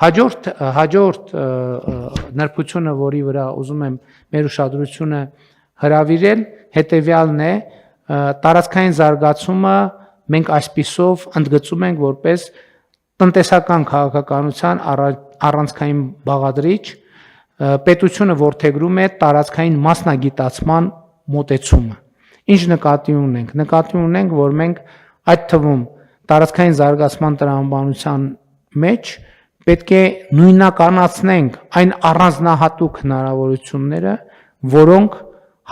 Հաջորդ նրբությունը, որի վրա ուզում եմ մեր ուշադրությունը հրավիրել, հետևյալն է, տարածքային զարգացումը մենք այսպիսով ընդգծում ենք որպես տնտեսական քաղաքականության առանցքային բաղադրիչ, պետությունը որդեգրում է տարածքային մասնագիտացման մոտեցումը։ Ինչ նկատի ունենք։ Նկատի ունենք, որ մենք այդ թվում տարածքային զարգացման տրամաբանության մեջ պետք է նույնականացնենք այն առանձնահատուկ հնարավորությունները, որոնք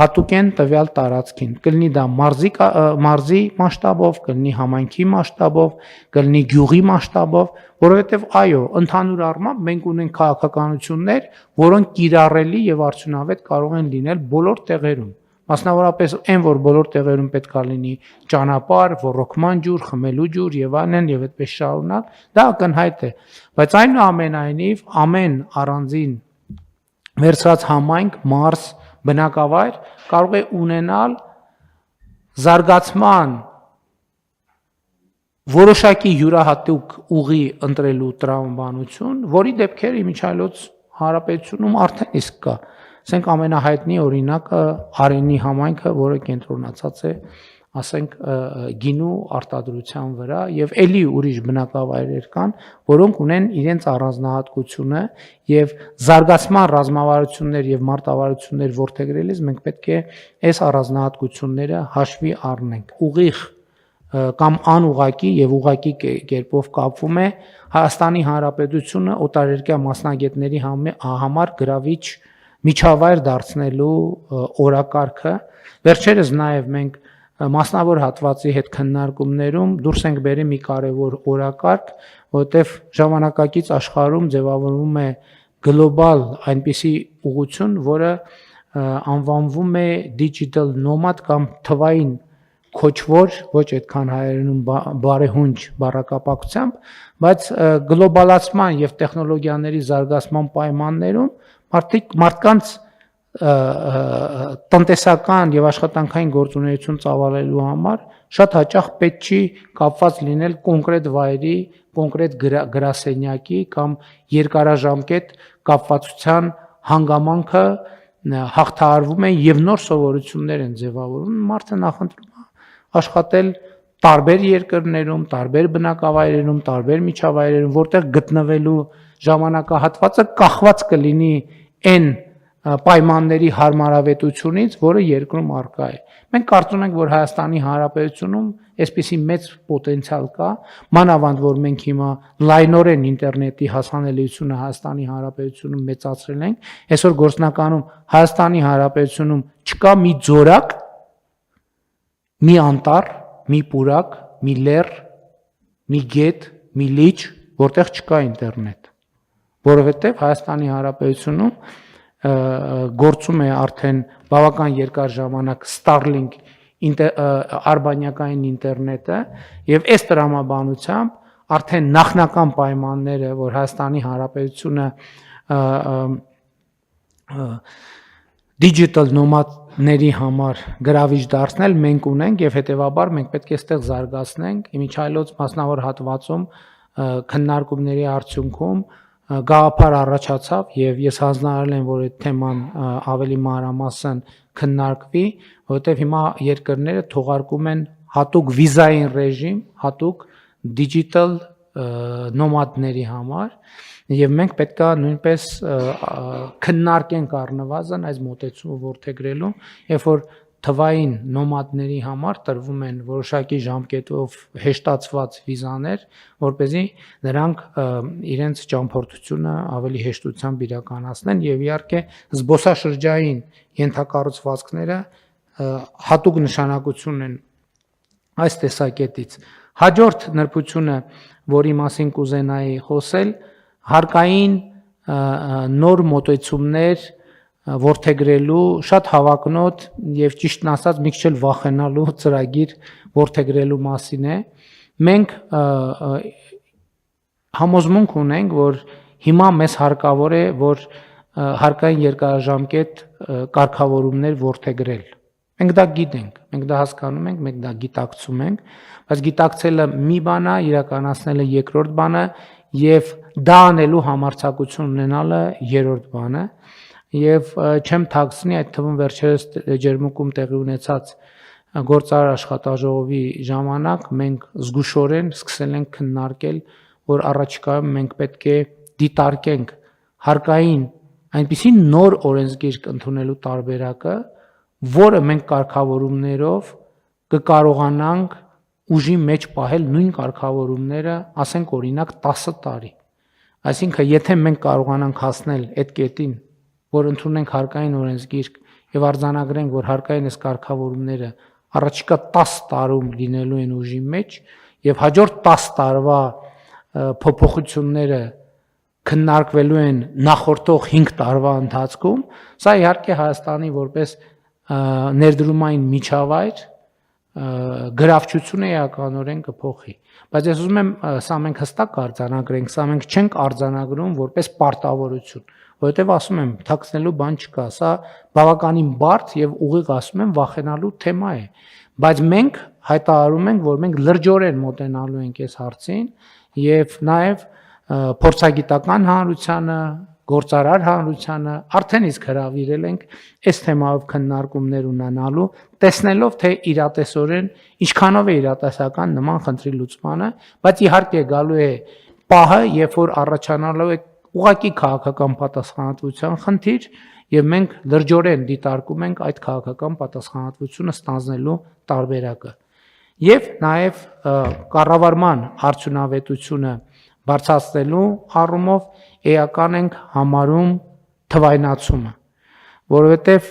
հատուկ են տվյալ տարածքին։ Կլինի դա մարզի մասշտաբով, կլինի համայնքի մասշտաբով, կլինի գյուղի մասշտաբով, որովհետև այո, ընդհանուր առմամբ մենք ունենք քաղաքականություններ, որոնք կիրառելի եւ արդյունավետ կարող են լինել բոլոր տեղերում։ Մասնավորապես այն, որ բոլոր տեղերում պետք է լինի ճանապարհ, ոռոգման ջուր, խմելու ջուր եւ այլն եւ այդպես շարունակ, դա ակնհայտ է, բայց այնուամենայնիվ ամեն առանձին վերցրած համայնք, մարզ, բնակավայր կարող է ունենալ զարգացման որոշակի յուրահատուկ ուղի ընտրելու տրամաբանություն, որի դեպքեր իմիջիայլոց հանրապետությունում արդեն իսկ կա։ Ասենք ամենահայտնի օրինակը Արենի համայնքը, որը կենտրոնացած է, ասենք գինու արտադրության վրա եւ ելի ուրիշ բնակավայրեր կան, որոնք ունեն իրենց առանձնահատկությունը եւ զարգացման ռազմավարություններ եւ մարտավարություններ որդեգրելիս մենք պետք է այս առանձնահատկությունները հաշվի առնենք։ Ուղիղ կամ անուղակի եւ ուղակի կերպով կապվում է Հայաստանի Հանրապետությունը օտարերկրյա մասնագետների համար գրավիչ միջավայր դարձնելու օրակարգը։ Վերջերս նաև մենք մասնավոր հատվածի հետ քննարկումներում դուրս ենք բերել մի կարևոր օրակարգ, որտեղ ժամանակակից աշխարհում ձևավորվում է գլոբալ այնպիսի ուղղություն, որը անվանվում է digital nomad կամ թվային քոչվոր, ոչ այդքան հայերենում բարեհունչ բառակապակցությամբ, բայց գլոբալացման եւ տեխնոլոգիաների զարգացման պայմաններում մարդկանց տնտեսական եւ աշխատանքային գործունեություն ծավալելու համար շատ հաճախ պետք չի կապված լինել կոնկրետ վայրի, կոնկրետ գրասենյակի կամ երկարաժամկետ կապվածության հանգամանքը հաղթահարվում է եւ նոր սովորություններ են ձևավորվում։ Մարդը նախընտրում է աշխատել տարբեր երկրներում, տարբեր բնակավայրերում, տարբեր միջավայրերում, որտեղ գտնվելու ժամանակահատվածը կախված կլինի այն պայմանների հարմարավետությունից, որը երկրում առկա է։ Մենք կարծում ենք, որ Հայաստանի Հանրապետությունում այսպիսի մեծ պոտենցիալ կա, մանավանդ որ մենք հիմա լայնորեն ինտերնետի հասանելիությունը Հայաստանի Հանրապետությունում մեծացրել ենք, այսօր գործնականում Հայաստանի Հանրապետությունում չկա մի ձորակ, մի անտառ, մի պուրակ, մի լեռ, մի գետ, մի լիճ, որտեղ չկա ինտերնետ, որովհետև Հայաստանի Հանրապետությունում գործում է արդեն բավական երկար ժամանակ Starlink արբանյակային ինտերնետը եւ այս տրամաբանությամբ արդեն նախնական պայմանները, որ Հայաստանի Հանրապետությունը digital nomad-ների համար գրավիչ դարձնել մենք ունենք եւ հետեւաբար մենք պետք է այստեղ զարգացնենք իմիջիայլոց մասնավոր հատվածում քննարկումների արդյունքում գաղափար առաջացավ եւ ես հանձնարարել եմ որ այդ թեման ավելի մանրամասն քննարկվի, որովհետեւ հիմա երկրները թողարկում են հատուկ վիզային ռեժիմ, հատուկ digital nomad-ների համար եւ մենք պետք է նույնպես քննարկենք առնվազն այս մոտեցումը որդեգրելու, երբ որ թվային նոմադների համար տրվում են որոշակի ժամկետով հեշտացված վիզաներ, որպեսզի նրանք իրենց ճամփորդությունը ավելի հեշտությամբ իրականացնեն եւ իհարկե զբոսաշրջային ենթակառուցվածքները հատուկ նշանակություն են այս տեսակետից։ Հաջորդ նրբությունը, որի մասին կուզենայի խոսել, հարկային նոր մոտեցումներ որդեգրելու շատ հավակնոտ եւ ճիշտն ասած մի քիչ էլ վախենալու ծրագիր որդեգրելու մասին է։ Մենք համոզմունք ունենք, որ հիմա մեզ հարկավոր է, որ հարկային երկարաժամկետ կարգավորումներ որդեգրել։ Մենք դա գիտենք, մենք դա հասկանում ենք, մենք դա գիտակցում ենք, բայց գիտակցելը մի բան է, իրականացնելը երկրորդ բան է եւ դա անելու համարձակություն ունենալը երրորդ բանը եւ չեմ թաքցնի այդ թվում վերջերս ջերմուկում տեղի ունեցած գործարար աշխատաժողովի ժամանակ մենք զգուշորեն սկսել ենք քննարկել, որ առաջիկայում մենք պետք է դիտարկենք հարկային այնպիսի նոր օրենսգիրք ընդունելու տարբերակը, որը մենք կարգավորումներով կկարողանանք ուժի մեջ պահել նույն կարգավորումները, ասենք օրինակ 10 տարի։ Այսինքն, եթե մենք կարողանանք հասնել այդ կետին, որ ընդունենք հարկային օրենսգիրք եւ արձանագրենք, որ հարկային այս կարգավորումները առաջիկա 10 տարում լինելու են ուժի մեջ եւ հաջորդ 10 տարվա փոփոխությունները քննարկվելու են նախորդող 5 տարվա ընթացքում, սա իհարկե Հայաստանի որպես ներդրումային միջավայր գրավչությունը էականորեն կփոխի, բայց ես ուզում եմ սա մենք հստակ արձանագրենք, սա մենք չենք արձանագրում որպես պարտավորություն, որովհետև ասում եմ, թաքցնելու բան չկա, սա բավականին բարդ եւ ուղիղ ասում եմ վախենալու թեմա է, բայց մենք հայտարարում ենք, որ մենք լրջորեն մոտենալու ենք այս հարցին եւ նաեւ փորձագիտական հանրությանը, գործարար հանրությանը արդեն իսկ հրավիրել ենք այս թեմայով քննարկումներ ունենալու, տեսնելով թե իրատեսորեն ինչքանով է իրատեսական նման խնդրի լուծմանը, բայց իհարկե գալու է պահը, երբ որ առաջանալու է ուղղակի քաղաքական պատասխանատվության խնդիր, եւ մենք լրջորեն դիտարկում ենք այդ քաղաքական պատասխանատվությունը ստանձնելու տարբերակը։ Եվ նաեւ կառավարման արդյունավետությունը բարձրացնելու առումով էական ենք համարում թվայնացումը, որովհետև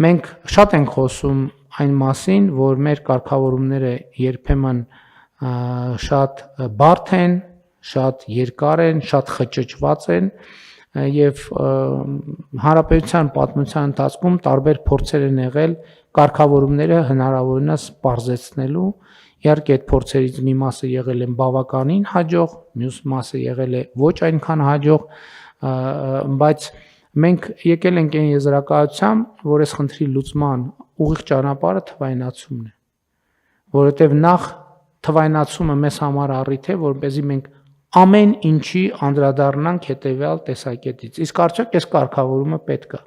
մենք շատ ենք խոսում այն մասին, որ մեր կարգավորումները երբեմն շատ բարդ են, շատ երկար են, շատ խճճված են եւ հանրապետության պատմության ընթացքում տարբեր փորձեր են եղել կարգավորումները հնարավորինս պարզեցնելու, իհարկե այդ փորձերից մի մասը եղել են բավականին հաջող, մյուս մասը եղել է ոչ այնքան հաջող, բայց մենք եկել ենք այն եզրակացությամբ, որ այս խնդրի լուծման ուղիղ ճանապարհը թվայնացումն է, որովհետև նախ թվայնացումը մեզ համար առիթ է, որպեսզի մենք ամեն ինչի անդրադառնանք հետևյալ տեսակետից։ Իսկ արդյոք այս կարգավորումը պետք է,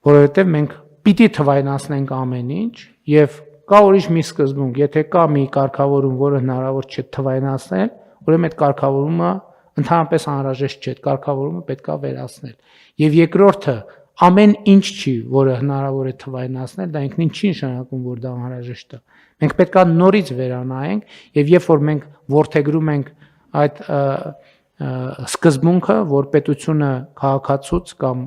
որովհետև մենք պիտի թվայնացնենք ամեն ինչ եւ կա ուրիշ մի սկզբունք, եթե կա մի կարգավորում, որը հնարավոր չէ թվայնացնել, ուրեմն այդ կարգավորումը ընդհանրապես անհրաժեշտ չէ, այդ կարգավորումը պետք է վերացնել։ Եվ երկրորդը ամեն ինչ չի, որը հնարավոր է թվայնացնել, դա ինքնին չի նշանակում, որ դա անհրաժեշտ է։ Մենք պետք է նորից վերանայենք եւ երբ որ մենք ворթեգրում ենք այդ սկզբունքը, որ պետությունը քաղաքացուց կամ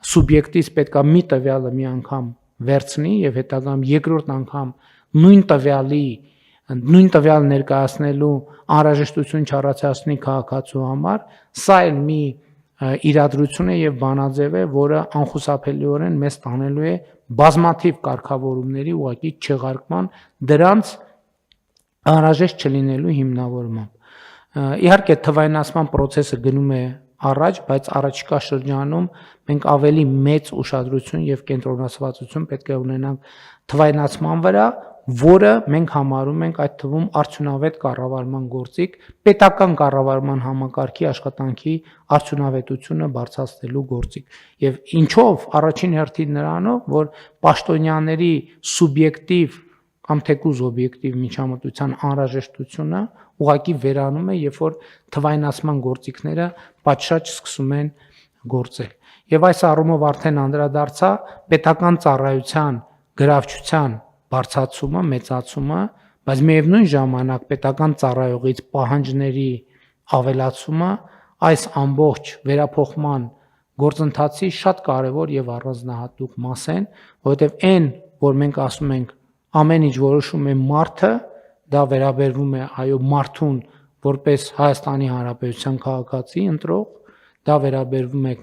սուբյեկտից պետք է մի տվյալը մի անգամ վերցնի եւ հետագայում երկրորդ անգամ նույն տվյալ ներկայացնելու անհրաժեշտություն չառաջացնի քաղաքացու համար, սա էլ մի իրադրություն է եւ բանաձև է, որը անխուսափելիորեն մեզ տանելու է բազմաթիվ կարգավորումների ուղղակի չեղարկման դրանց անհրաժեշտ չլինելու հիմնավորմամբ։ Իհարկե թվայնացման process-ը գնում է առաջ, բայց առաջիկա շրջանում մենք ավելի մեծ ուշադրություն եւ կենտրոնացվածություն պետք է ունենանք թվայնացման վրա, որը մենք համարում ենք այդ թվում արդյունավետ կառավարման գործիք, պետական կառավարման համակարգի աշխատանքի արդյունավետությունը բարձրացնելու գործիք։ Եվ ինչով առաջին հերթին նրանով, որ պաշտոնյաների սուբյեկտիվ կամ թեկուզ օբյեկտիվ միջամտության անհրաժեշտությունը ուղղակի վերանում է, երբ որ թվայնացման գործիքները պատշաճ սկսում են գործել։ Եվ այս առումով արդեն անդրադարձա պետական ծառայության գրավչության բարձրացումը, մեծացումը, բայց միևնույն ժամանակ պետական ծառայողից պահանջների ավելացումը այս ամբողջ վերափոխման գործընթացի շատ կարևոր եւ առանձնահատուկ մաս են, որովհետեւ այն, որ մենք ասում ենք ամեն ինչ որոշում է մարդը, դա վերաբերվում է այո մարդուն որպես Հայաստանի Հանրապետության քաղաքացի ընտրող, դա վերաբերվում է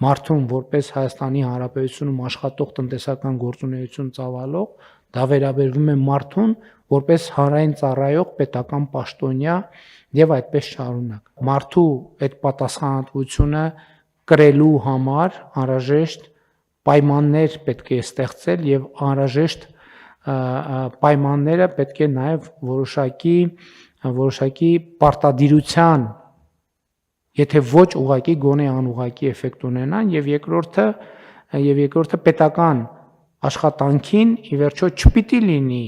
մարդուն որպես Հայաստանի Հանրապետությունում աշխատող տնտեսական գործունեություն ծավալող, դա վերաբերվում է մարդուն որպես հանրային ծառայող պետական պաշտոնյա եւ այդպես շարունակ։ Մարդու այդ պատասխանատվությունը կրելու համար անհրաժեշտ պայմաններ պետք է ստեղծել եւ անհրաժեշտ պայմանները պետք է նաեւ որոշակի պարտադիրության Եթե ոչ ուղղակի գոնե անուղղակի էֆեկտ ունենան եւ երկրորդը պետական աշխատանքին ի վերջո չպիտի լինի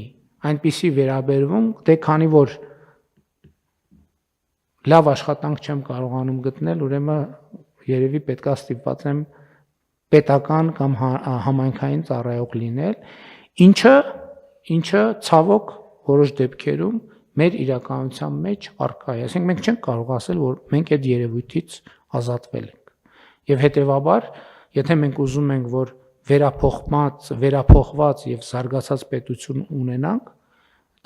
այնպիսի վերաբերվում, դե քանի որ լավ աշխատանք չեմ կարողանում գտնել, ուրեմն երևի պետքա ստիպված եմ պետական կամ համայնքային ծառայող լինել, ինչը ցավոք որոշ դեպքերում մեր իրականության մեջ առկա է։ Այսինքն մենք չենք կարող ասել, որ մենք այդ երևույթից ազատվել ենք։ Եվ հետեւաբար, եթե մենք ուզում ենք, որ վերափոխված եւ զարգացած պետություն ունենանք,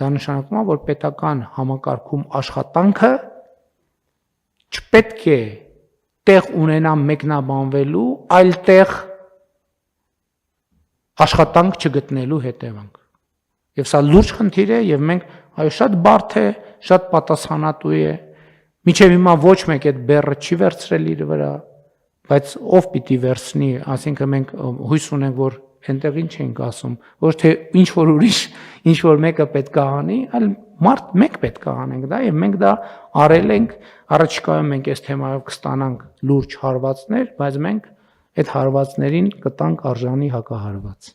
դա նշանակում է, որ պետական համակարգում աշխատանքը չպետք է տեղ ունենա մեկնաբանվելու, այլ տեղ աշխատանք չգտնելու հետևանք։ Եվ սա լուրջ խնդիր է եւ մենք շատ բարդ է, շատ պատասխանատու է։ Մինչեւ հիմա ոչ մեկ այդ բեռը չի վերցրել իր վրա, բայց ով պիտի վերցնի, ասինքն մենք հույս ունենք, որ այնտեղին չենք ասում, ոչ թե ինչ որ ուրիշ, ինչ որ մեկը պետք է անի, այլ մենք պետք է անենք դա եւ մենք դա արել ենք, առաջիկայում մենք այս թեմայով կստանանք լուրջ հարվածներ, բայց մենք այդ հարվածներին կտանք արժանի հակահարված։